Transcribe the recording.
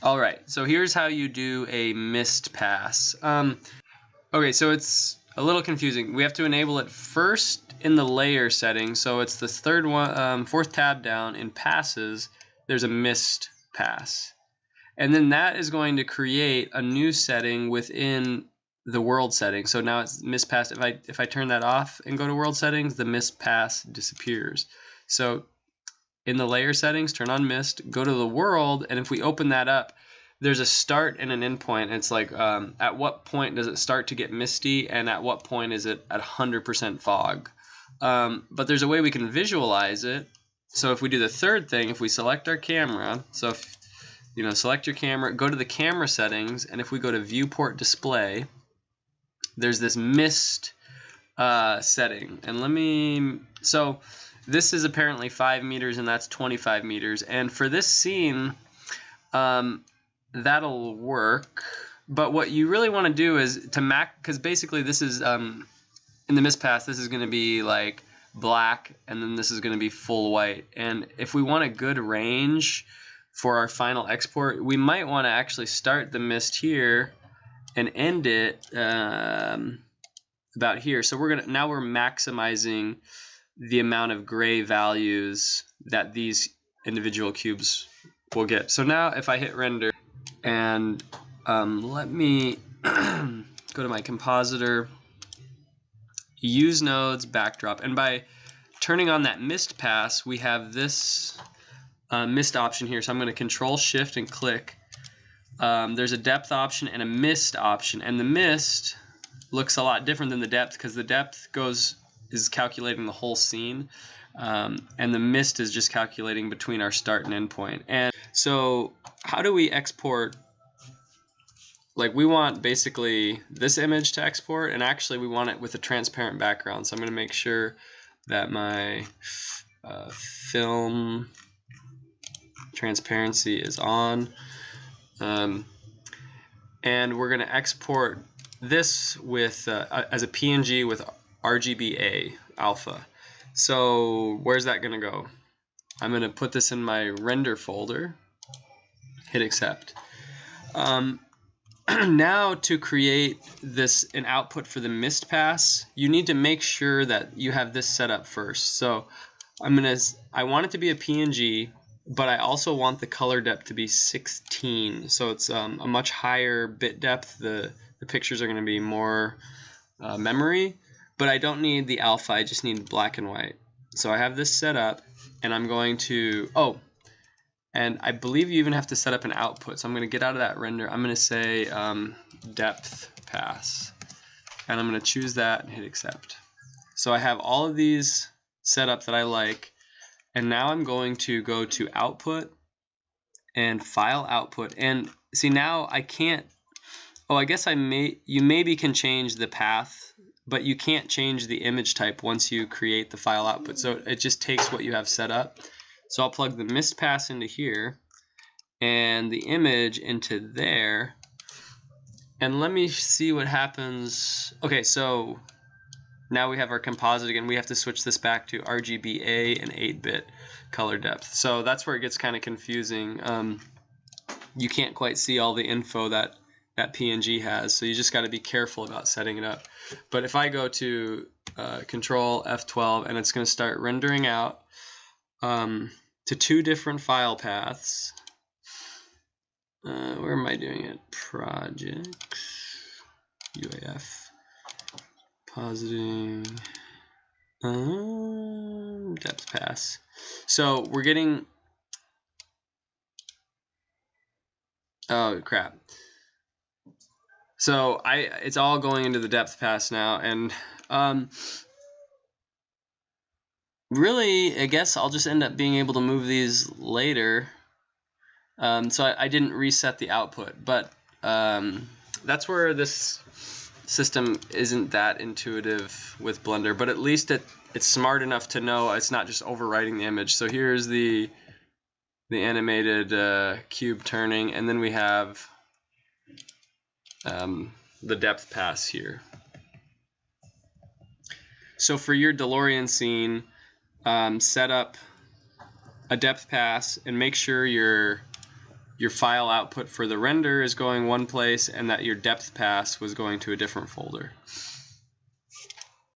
All right, so here's how you do a Mistpass. Okay, so it's a little confusing. We have to enable it first in the layer setting. So it's the third one, fourth tab down in passes. There's a Mistpass, and then that is going to create a new setting within the world setting. So now it's Mistpass. If I turn that off and go to world settings, the Mistpass disappears. So in the layer settings, turn on mist, go to the world, and if we open that up, there's a start and an end point. It's like at what point does it start to get misty, and at what point is it at 100% fog. But there's a way we can visualize it. So if we do the third thing, if we select our camera, so if select your camera, go to the camera settings, and if we go to viewport display, there's this mist setting. And so this is apparently 5 meters and that's 25 meters. And for this scene, that'll work. But what you really want to do is to because basically this is, in the Mistpass, this is going to be like black, and then this is going to be full white. And if we want a good range for our final export, we might want to actually start the mist here and end it about here. So now we're maximizing the amount of gray values that these individual cubes will get. So now if I hit render and let me go to my compositor, use nodes, backdrop, and by turning on that Mistpass, we have this mist option here. So I'm going to Control Shift and click. There's a depth option and a mist option, and the mist looks a lot different than the depth because the depth is calculating the whole scene, and the mist is just calculating between our start and end point. And so how do we export? Like, we want basically this image to export, and actually we want it with a transparent background. So I'm going to make sure that my film transparency is on, and we're going to export this with as a PNG with RGBA alpha. So where's that going to go? I'm going to put this in my render folder, hit accept. Now to create an output for the Mistpass, you need to make sure that you have this set up first. So I want it to be a PNG, but I also want the color depth to be 16. So it's a much higher bit depth. The pictures are going to be more memory, but I don't need the alpha, I just need black and white. So I have this set up, and I'm going to, and I believe you even have to set up an output. So I'm going to get out of that render. I'm going to say depth pass, and I'm going to choose that and hit accept. So I have all of these set up that I like, and now I'm going to go to output and file output. And see, now I can't, I guess you maybe can change the path, but you can't change the image type once you create the file output. So it just takes what you have set up. So I'll plug the Mistpass into here and the image into there, and let me see what happens. Okay, so now we have our composite again. We have to switch this back to RGBA and 8-bit color depth. So that's where it gets kind of confusing. You can't quite see all the info that PNG has, so you just got to be careful about setting it up. But if I go to Control F12, and it's going to start rendering out to 2 different file paths. Where am I doing it? Projects, UAF, positing, depth pass. So we're getting, oh crap. So it's all going into the depth pass now, and really, I guess I'll just end up being able to move these later. So I didn't reset the output, but that's where this system isn't that intuitive with Blender, but at least it's smart enough to know it's not just overwriting the image. So here's the animated cube turning, and then we have the depth pass here. So for your DeLorean scene, set up a depth pass and make sure your your file output for the render is going one place and that your depth pass was going to a different folder.